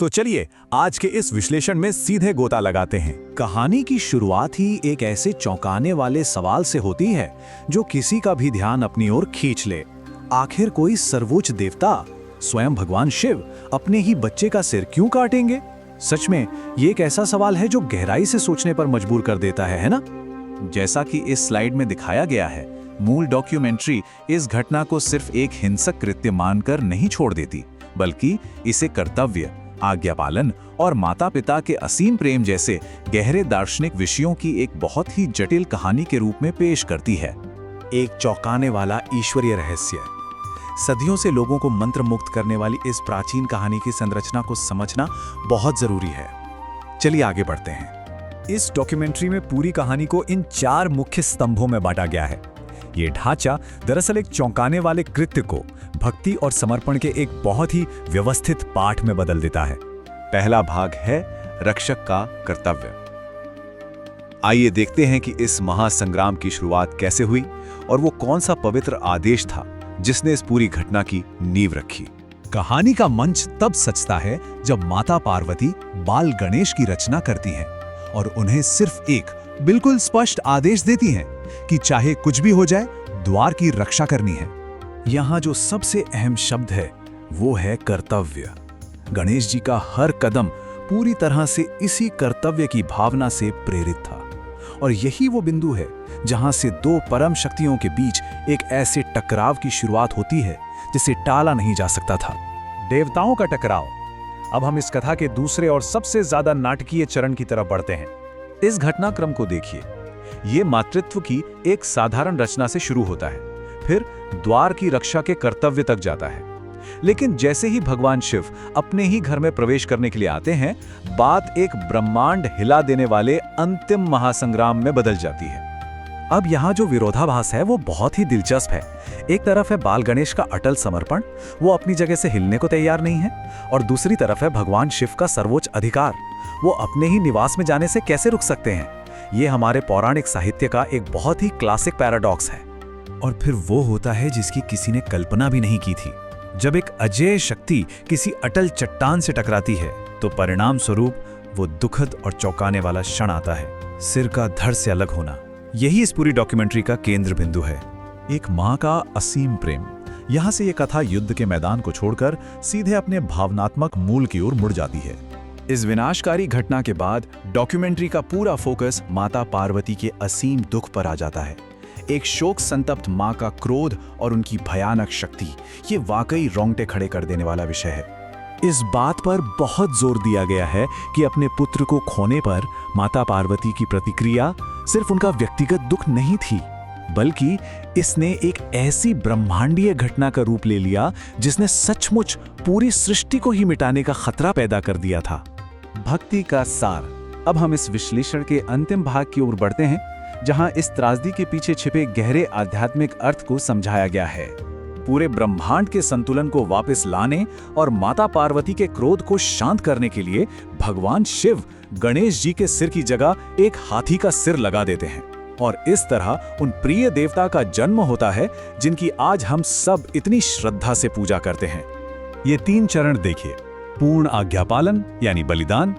तो चलिए आज के इस विश्लेषण में सीधे गोता लगाते हैं। कहानी की शुरुआत ही एक ऐसे चौंकाने वाले सवाल से होती है जो किसी का भी ध्यान अपनी ओर खींच ले। आखिर कोई सर्वोच्च देवता स्वयं भगवान शिव अपने ही बच्चे का सिर क्यों काटेंगे? सच में ये एक ऐसा सवाल है जो गहराई से सोचने पर मजबूर कर देता है ना? जैसा कि इस स्लाइड में दिखाया गया है, मूल डॉक्यूमेंट्री इस घटना को सिर्फ एक हिंसक कृत्य मानकर नहीं छोड़ देती, बल्कि इसे कर्तव्य, आज्ञा पालन और माता पिता के असीम प्रेम जैसे गहरे दार्शनिक विषयों की एक बहुत ही जटिल कहानी के रूप में पेश करती है। एक चौंकाने वाला ईश्वरीय रहस्य। सदियों से लोगों को मंत्र मुक्त करने वाली इस प्राचीन कहानी की संरचना को समझना बहुत जरूरी है। चलिए आगे बढ़ते हैं। इस डॉक्यूमेंट्री में पूरी कहानी को इन 4 मुख्य स्तंभों में बांटा गया है। ये ढांचा दरअसल एक चौंकाने वाले कृत्य को भक्ति और समर्पण के एक बहुत ही व्यवस्थित पाठ में बदल देता है। पहला भाग है रक्षक का कर्तव्य। आइए देखते हैं कि इस महासंग्राम की शुरुआत कैसे हुई और वो कौन सा पवित्र आदेश था जिसने इस पूरी घटना की नींव रखी। कहानी का मंच तब सजता है जब माता पार्वती बाल गणेश की रचना करती हैं और उन्हें सिर्फ एक बिल्कुल स्पष्ट आदेश देती हैं कि चाहे कुछ भी हो जाए, द्वार की रक्षा करनी है। यहाँ जो सबसे अहम शब्द है वो है कर्तव्य। गणेश जी का हर कदम पूरी तरह से इसी कर्तव्य की भावना से प्रेरित था और यही वो बिंदु है जहाँ से 2 परम शक्तियों के बीच एक ऐसे टकराव की शुरुआत होती है जिसे टाला नहीं जा सकता था। देवताओं का टकराव। अब हम इस कथा के दूसरे और सबसे ज्यादा नाटकीय चरण की तरफ बढ़ते हैं। इस घटनाक्रम को देखिए। ये मातृत्व की एक साधारण रचना से शुरू होता है, फिर द्वार की रक्षा के कर्तव्य तक जाता है। लेकिन जैसे ही भगवान शिव अपने ही घर में प्रवेश करने के लिए आते हैं, बात एक ब्रह्मांड हिला देने वाले अंतिम महासंग्राम में बदल जाती है। अब यहाँ जो विरोधाभास है वो बहुत ही दिलचस्प है। एक तरफ है बाल गणेश का अटल समर्पण, वो अपनी जगह से हिलने को तैयार नहीं है, और दूसरी तरफ है भगवान शिव का सर्वोच्च अधिकार, वो अपने ही निवास में जाने से कैसे रुक सकते हैं। ये हमारे पौराणिक साहित्य का एक बहुत ही क्लासिक पैराडॉक्स है। और फिर वो होता है जिसकी किसी ने कल्पना भी नहीं की थी। जब एक अजेय शक्ति किसी अटल चट्टान से टकराती है तो परिणाम स्वरूप वो दुखद और चौंकाने वाला क्षण आता है, सिर का धड़ से अलग होना। यही इस पूरी डॉक्यूमेंट्री का केंद्र बिंदु है। एक माँ का असीम प्रेम। यहाँ से ये कथा युद्ध के मैदान को छोड़कर सीधे अपने भावनात्मक मूल की ओर मुड़ जाती है। इस विनाशकारी घटना के बाद डॉक्यूमेंट्री का पूरा फोकस माता पार्वती के असीम दुख पर आ जाता है। एक शोक संतप्त माँ का क्रोध और उनकी भयानक शक्ति, ये वाकई रोंगटे खड़े कर देने वाला विषय है। इस बात पर बहुत जोर दिया गया है कि अपने पुत्र को खोने पर माता पार्वती की प्रतिक्रिया सिर्फ उनका व्यक्तिगत दुख नहीं थी, बल्कि इसने एक ऐसी ब्रह्मांडीय घटना का रूप ले लिया जिसने सचमुच पूरी सृष्टि को ही मिटाने का खतरा पैदा कर दिया था। भक्ति का सार। अब हम इस विश्लेषण के अंतिम भाग की ओर बढ़ते हैं, जहां इस त्रासदी के पीछे छिपे गहरे आध्यात्मिक अर्थ को समझाया गया है। पूरे ब्रह्मांड के संतुलन को वापस लाने और माता पार्वती के क्रोध को शांत करने के लिए भगवान शिव गणेश जी के सिर की जगह एक हाथी का सिर लगा देते हैं, और इस तरह उन प्रिय देवता का जन्म होता है जिनकी आज हम सब इतनी श्रद्धा से पूजा करते हैं। ये 3 चरण देखिए। पूर्ण आज्ञा पालन यानी बलिदान,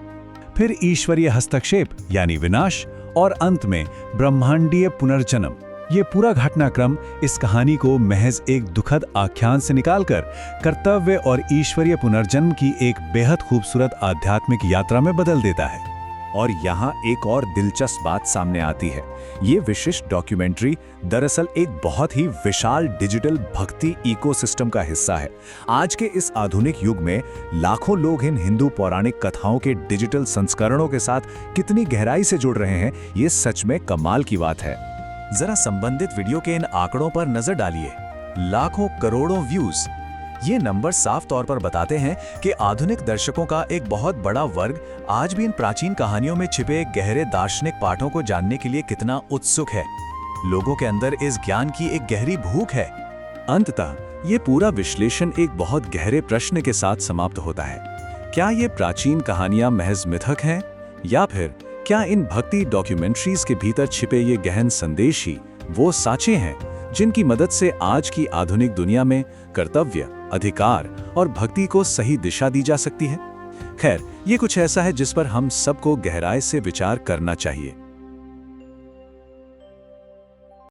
फिर ईश्वरीय हस्तक्षेप यानी विनाश, और अंत में ब्रह्मांडीय पुनर्जन्म। ये पूरा घटनाक्रम इस कहानी को महज एक दुखद आख्यान से निकालकर कर्तव्य और ईश्वरीय पुनर्जन्म की एक बेहद खूबसूरत आध्यात्मिक यात्रा में बदल देता है। और यहाँ एक और दिलचस्प बात सामने आती है। ये विशिष्ट डॉक्यूमेंट्री दरअसल एक बहुत ही विशाल डिजिटल भक्ति इकोसिस्टम का हिस्सा है। आज के इस आधुनिक युग में लाखों लोग इन हिंदू पौराणिक कथाओं के डिजिटल संस्करणों के साथ कितनी गहराई से जुड़ रहे हैं, ये सच में कमाल की बात है। जरा संबंधित वीडियो के इन आंकड़ों पर नजर डालिए। लाखों करोड़ों व्यूज। ये नंबर साफ तौर पर बताते हैं कि आधुनिक दर्शकों का एक बहुत बड़ा वर्ग आज भी इन प्राचीन कहानियों में छिपे गहरे दार्शनिक पाठों को जानने के लिए कितना उत्सुक है। लोगों के अंदर इस ज्ञान की एक गहरी भूख है। अंततः ये पूरा विश्लेषण एक बहुत गहरे प्रश्न के साथ समाप्त होता है। क्या ये प्राचीन कहानियां महज मिथक हैं, या फिर क्या इन भक्ति डॉक्यूमेंट्रीज के भीतर छिपे ये गहन संदेश ही वो साचे हैं जिनकी मदद से आज की आधुनिक दुनिया में कर्तव्य, अधिकार और भक्ति को सही दिशा दी जा सकती है? खैर, ये कुछ ऐसा है जिस पर हम सबको गहराई से विचार करना चाहिए।